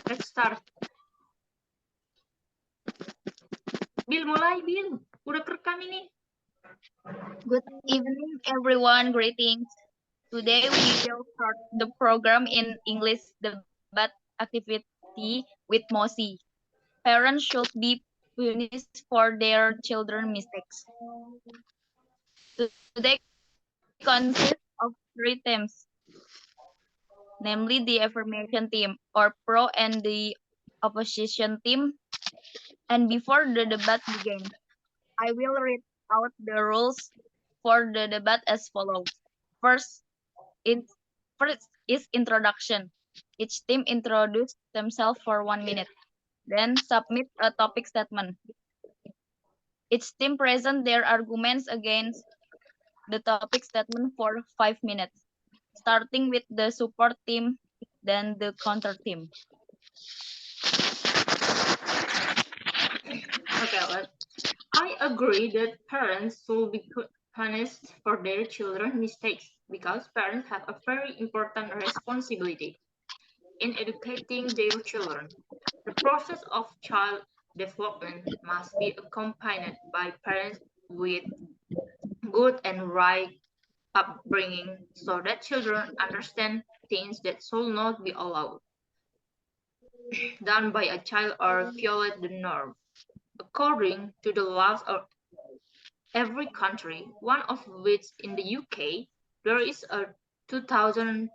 Let's start. Bil, mulai Bil. Udah kerekam ini. Good evening, everyone. Greetings. Today we will start the program in English debate activity with Mosi. Parents should be punished for their children's mistakes. Today consists of 3 teams, namely the affirmation team or pro and the opposition team. And before the debate begins, I will read out the rules for the debate as follows. First, first is introduction. Each team introduce themselves for 1 minute. Then submit a topic statement. Each team present their arguments against the topic statement for 5 minutes, starting with the support team, then the counter team. Okay, I agree that parents should be punished for their children's mistakes because parents have a very important responsibility in educating their children. The process of child development must be accompanied by parents with good and right upbringing so that children understand things that should not be allowed done by a child or violate the norm. According to the laws of every country, one of which in the UK, there is a 2003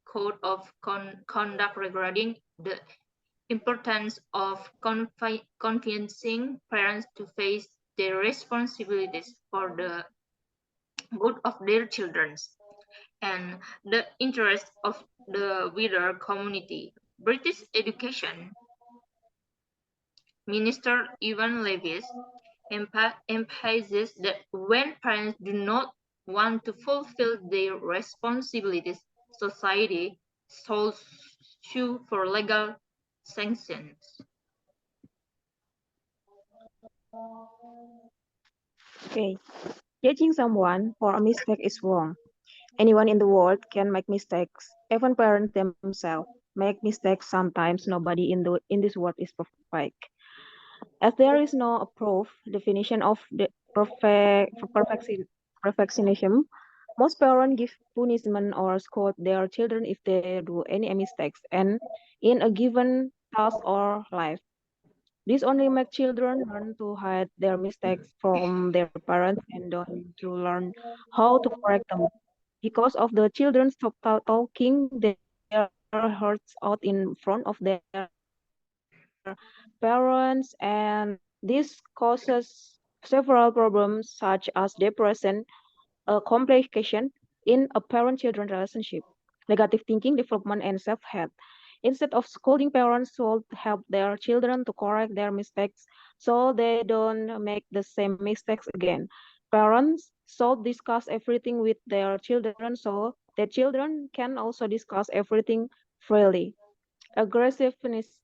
Code of Conduct regarding the importance of convincing parents to face their responsibilities for the good of their children and the interests of the wider community. British Education Minister Ivan Levis emphasizes that when parents do not want to fulfill their responsibilities, society should sue for legal sanctions. Okay. Judging someone for a mistake is wrong. Anyone in the world can make mistakes. Even parents themselves make mistakes sometimes. Nobody in this world is perfect. As there is no proof definition of the perfectionism, most parents give punishment or scold their children if they do any mistakes and in a given task or life. This only makes children learn to hide their mistakes from their parents and don't to learn how to correct them. Because of the children stop talking their hearts out in front of their parents, and this causes several problems such as depression, a complication in a parent-children relationship, negative thinking, development, and self-hate. Instead of scolding, parents should help their children to correct their mistakes so they don't make the same mistakes again. Parents should discuss everything with their children so their children can also discuss everything freely. Aggressiveness,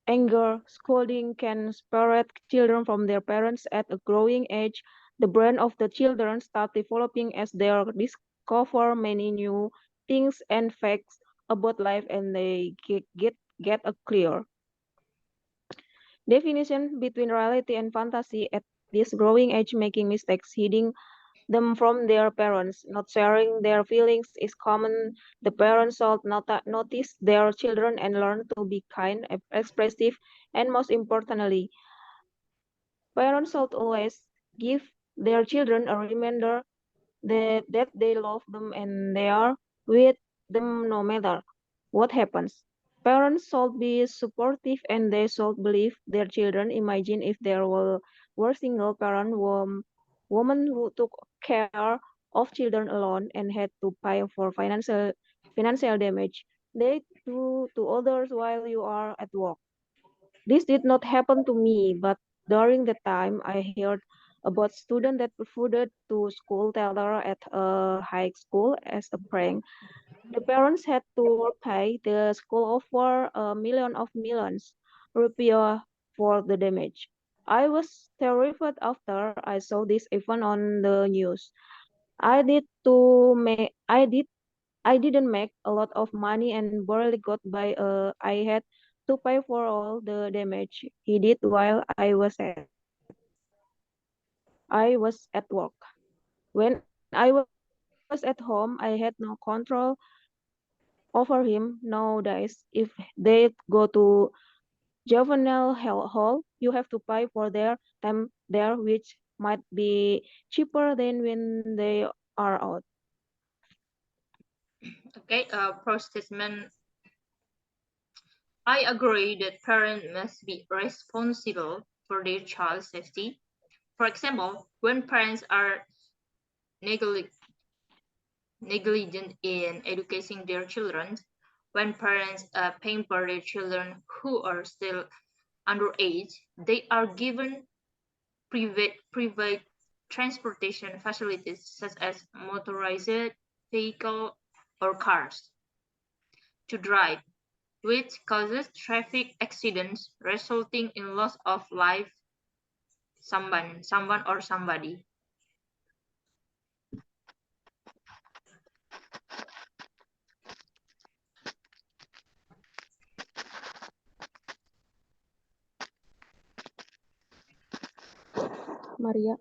anger, scolding can separate children from their parents at a growing age. The brain of the children start developing as they discover many new things and facts about life and they get a clear definition between reality and fantasy at this growing age, making mistakes, hiding them from their parents. Not sharing their feelings is common. The parents should notice their children and learn to be kind, expressive, and most importantly, parents should always give their children a reminder that they love them and they are with them no matter what happens. Parents should be supportive and they should believe their children. Imagine if there were single parent woman who took care of children alone and had to pay for financial damage they do to others while you are at work. This did not happen to me, but during the time I heard about students that refused to school teller at a high school as a prank. The parents had to pay the school over a million of millions rupiah for the damage. I was terrified after I saw this even on the news. I did to make I didn't make a lot of money and barely got by. I had to pay for all the damage he did while I was at work. When I was at home, I had no control over him. Nowadays, if they go to juvenile hall, you have to pay for their time there, which might be cheaper than when they are out. Okay, pro statement. I agree that parents must be responsible for their child's safety. For example, when parents are negligent in educating their children, when parents pamper their children who are still underage, they are given private transportation facilities such as motorized vehicle or cars to drive, which causes traffic accidents resulting in loss of life someone or somebody. Maria.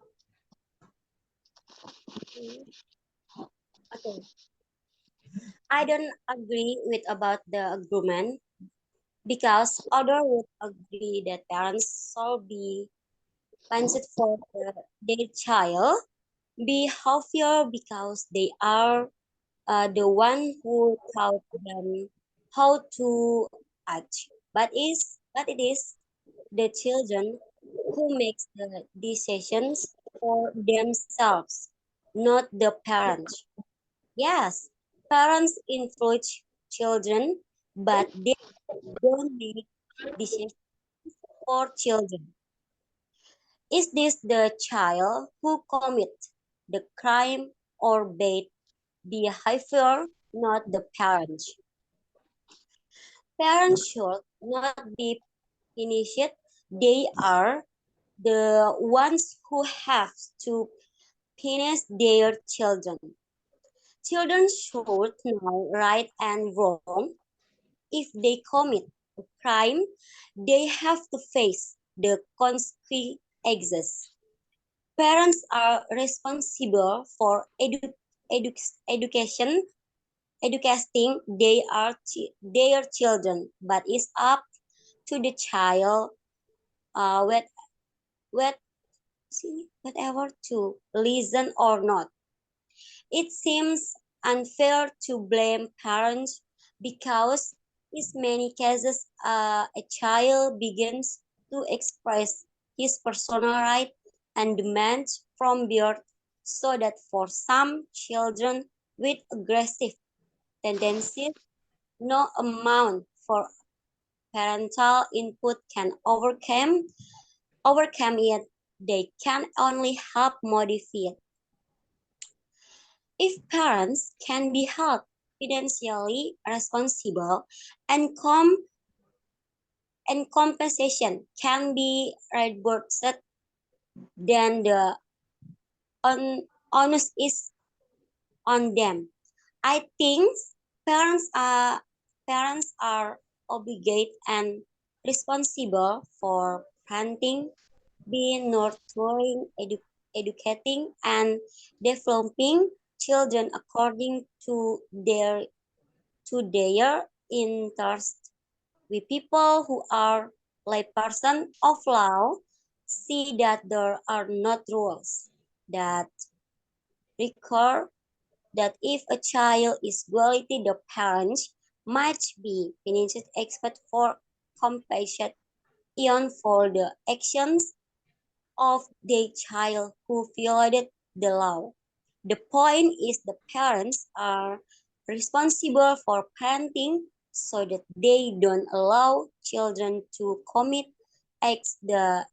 Okay, I don't agree with about the agreement because others would agree that parents should be punished for their child behavior because they are the one who taught them how to act. But it is the children who makes the decisions for themselves, not the parents. Yes, parents influence children, but they don't make decisions for children. Is this the child who commits the crime or bad behavior, not the parents? Parents should not be punished. They are the ones who have to punish their children. Children should know right and wrong. If they commit a crime, they have to face the consequences. Parents are responsible for education, educating their children, but it's up to the child, uh, what, what, whatever to listen or not. It seems unfair to blame parents because in many cases a child begins to express his personal right and demands from birth, so that for some children with aggressive tendencies, no amount for parental input can overcome it. They can only help modify it. If parents can be held financially responsible and compensation can be reimbursed, then the onus is on them. I think parents are parents are obligated and responsible for parenting, being nurturing, educating, and developing children according to their interests. We people who are layperson of law see that there are not rules that require that if a child is guilty, the parents might be punished except for compassion even for the actions of the child who violated the law. The point is the parents are responsible for parenting so that they don't allow children to commit acts that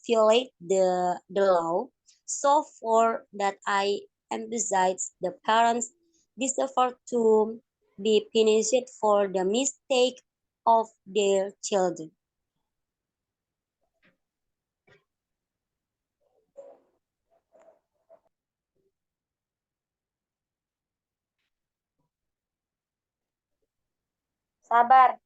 violate the law. So for that I emphasize the parents deserve to be punished for the mistake of their children. Sabar.